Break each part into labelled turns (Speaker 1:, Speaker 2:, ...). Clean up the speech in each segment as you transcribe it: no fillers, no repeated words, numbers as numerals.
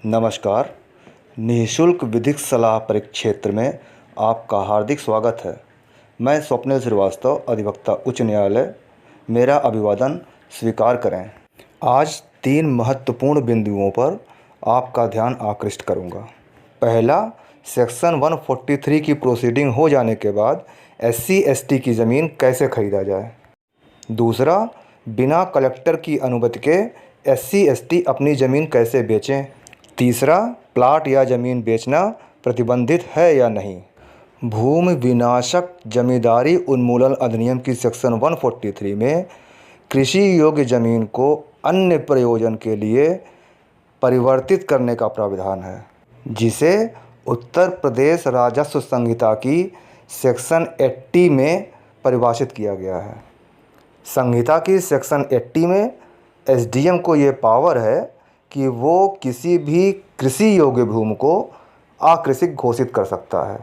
Speaker 1: नमस्कार। निःशुल्क विधिक सलाह परिक्षेत्र में आपका हार्दिक स्वागत है। मैं स्वप्निल श्रीवास्तव, अधिवक्ता, उच्च न्यायालय। मेरा अभिवादन स्वीकार करें। आज 3 महत्वपूर्ण बिंदुओं पर आपका ध्यान आकृष्ट करूंगा। पहला, सेक्शन 143 की प्रोसीडिंग हो जाने के बाद SC/ST की ज़मीन कैसे खरीदा जाए। दूसरा, बिना कलेक्टर की अनुमति के SC/ST अपनी ज़मीन कैसे बेचें। तीसरा, प्लाट या ज़मीन बेचना प्रतिबंधित है या नहीं। भूमि विनाशक जमींदारी उन्मूलन अधिनियम की सेक्शन 143 में कृषि योग्य ज़मीन को अन्य प्रयोजन के लिए परिवर्तित करने का प्रावधान है, जिसे उत्तर प्रदेश राजस्व संहिता की सेक्शन 80 में परिभाषित किया गया है। संहिता की सेक्शन 80 में SDM को ये पावर है कि वो किसी भी कृषि योग्य भूमि को अकृषिक घोषित कर सकता है।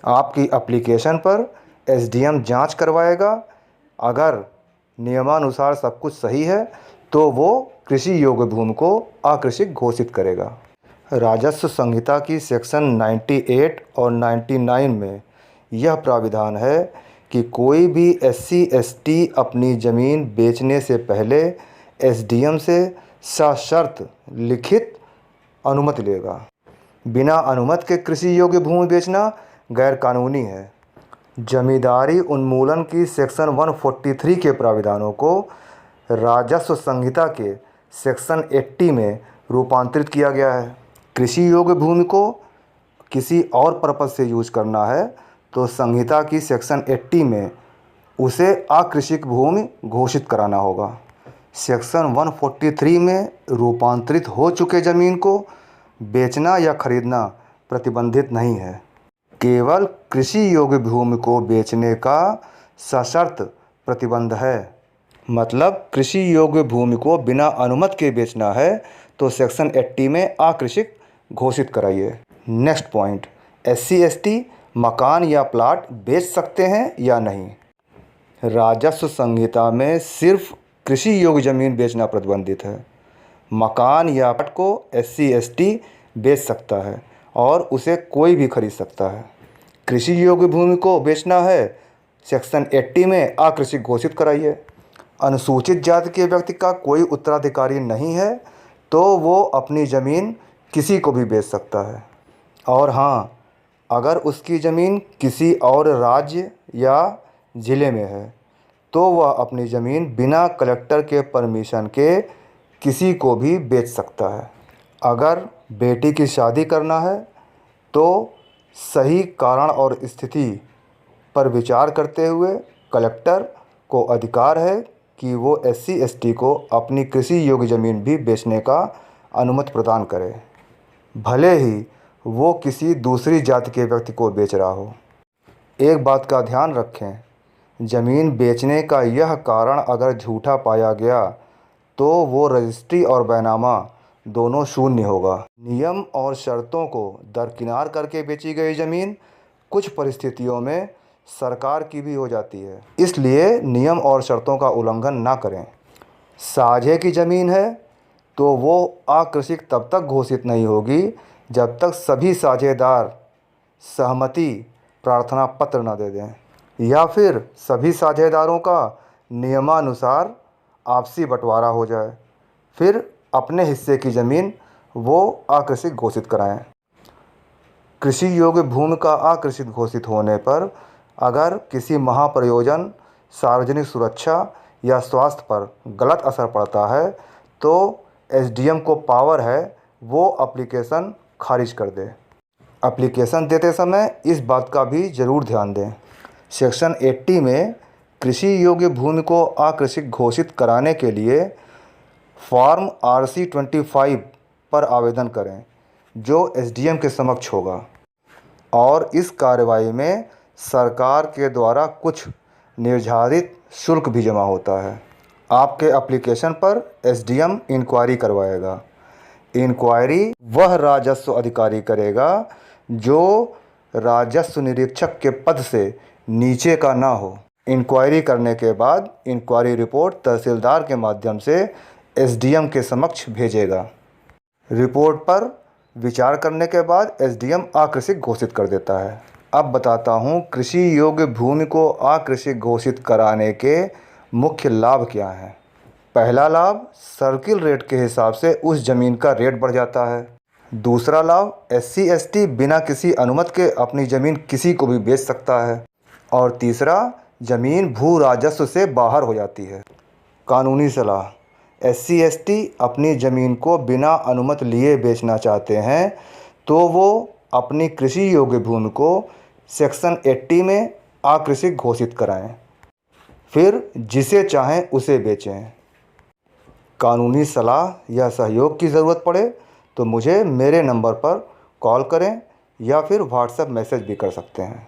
Speaker 1: आपकी एप्लीकेशन पर SDM जांच करवाएगा। अगर नियमानुसार सब कुछ सही है तो वो कृषि योग्य भूमि को अकृषिक घोषित करेगा। राजस्व संहिता की सेक्शन 98 और 99 में यह प्राविधान है कि कोई भी SC/ST अपनी ज़मीन बेचने से पहले SDM से सशर्त लिखित अनुमति लेगा। बिना अनुमति के कृषि योग्य भूमि बेचना गैर कानूनी है। जमींदारी उन्मूलन की सेक्शन 143 के प्राविधानों को राजस्व संहिता के सेक्शन 80 में रूपांतरित किया गया है। कृषि योग्य भूमि को किसी और पर्पज़ से यूज करना है तो संहिता की सेक्शन 80 में उसे अकृषिक भूमि घोषित कराना होगा। सेक्शन 143 में रूपांतरित हो चुके ज़मीन को बेचना या खरीदना प्रतिबंधित नहीं है। केवल कृषि योग्य भूमि को बेचने का सशर्त प्रतिबंध है। मतलब कृषि योग्य भूमि को बिना अनुमति के बेचना है तो सेक्शन 80 में अकृषिक घोषित कराइए। नेक्स्ट पॉइंट, SC/ST मकान या प्लाट बेच सकते हैं या नहीं। राजस्व संहिता में सिर्फ कृषि योग्य ज़मीन बेचना प्रतिबंधित है। मकान या प्लाट को SC/ST बेच सकता है और उसे कोई भी खरीद सकता है। कृषि योग्य भूमि को बेचना है, सेक्शन 80 में अकृषिक घोषित कराइए। अनुसूचित जाति के व्यक्ति का कोई उत्तराधिकारी नहीं है तो वो अपनी ज़मीन किसी को भी बेच सकता है। और हाँ, अगर उसकी ज़मीन किसी और राज्य या ज़िले में है तो वह अपनी ज़मीन बिना कलेक्टर के परमिशन के किसी को भी बेच सकता है। अगर बेटी की शादी करना है तो सही कारण और स्थिति पर विचार करते हुए कलेक्टर को अधिकार है कि वो SC/ST को अपनी कृषि योग्य ज़मीन भी बेचने का अनुमति प्रदान करे, भले ही वो किसी दूसरी जाति के व्यक्ति को बेच रहा हो। एक बात का ध्यान रखें, ज़मीन बेचने का यह कारण अगर झूठा पाया गया तो वो रजिस्ट्री और बैनामा दोनों शून्य होगा। नियम और शर्तों को दरकिनार करके बेची गई ज़मीन कुछ परिस्थितियों में सरकार की भी हो जाती है, इसलिए नियम और शर्तों का उल्लंघन ना करें। साझे की ज़मीन है तो वो अकृषिक तब तक घोषित नहीं होगी जब तक सभी साझेदार सहमति प्रार्थना पत्र न दे दें या फिर सभी साझेदारों का नियमानुसार आपसी बंटवारा हो जाए, फिर अपने हिस्से की ज़मीन वो अकृषिक घोषित कराएं। कृषि योग्य भूमि का अकृषित घोषित होने पर अगर किसी महाप्रयोजन, सार्वजनिक सुरक्षा या स्वास्थ्य पर गलत असर पड़ता है तो SDM को पावर है वो एप्लीकेशन खारिज कर दे। एप्लीकेशन देते समय इस बात का भी ज़रूर ध्यान दें, सेक्शन 80 में कृषि योग्य भूमि को अकृषिक घोषित कराने के लिए फॉर्म RC-25 पर आवेदन करें जो SDM के समक्ष होगा और इस कार्रवाई में सरकार के द्वारा कुछ निर्धारित शुल्क भी जमा होता है। आपके एप्लीकेशन पर SDM इंक्वायरी करवाएगा। इंक्वायरी वह राजस्व अधिकारी करेगा जो राजस्व निरीक्षक के पद से नीचे का ना हो। इंक्वायरी करने के बाद इंक्वायरी रिपोर्ट तहसीलदार के माध्यम से SDM के समक्ष भेजेगा। रिपोर्ट पर विचार करने के बाद एसडीएम अकृषि घोषित कर देता है। अब बताता हूँ कृषि योग्य भूमि को अकृषि घोषित कराने के मुख्य लाभ क्या हैं। पहला लाभ, सर्किल रेट के हिसाब से उस ज़मीन का रेट बढ़ जाता है। दूसरा लाभ, एससी एसटी बिना किसी अनुमति के अपनी ज़मीन किसी को भी बेच सकता है। और तीसरा, ज़मीन भू राजस्व से बाहर हो जाती है। कानूनी सलाह, एससी एसटी अपनी ज़मीन को बिना अनुमति लिए बेचना चाहते हैं तो वो अपनी कृषि योग्य भूमि को सेक्शन 80 में अकृषि घोषित कराएं, फिर जिसे चाहें उसे बेचें। कानूनी सलाह या सहयोग की ज़रूरत पड़े तो मुझे मेरे नंबर पर कॉल करें या फिर व्हाट्सएप मैसेज भी कर सकते हैं।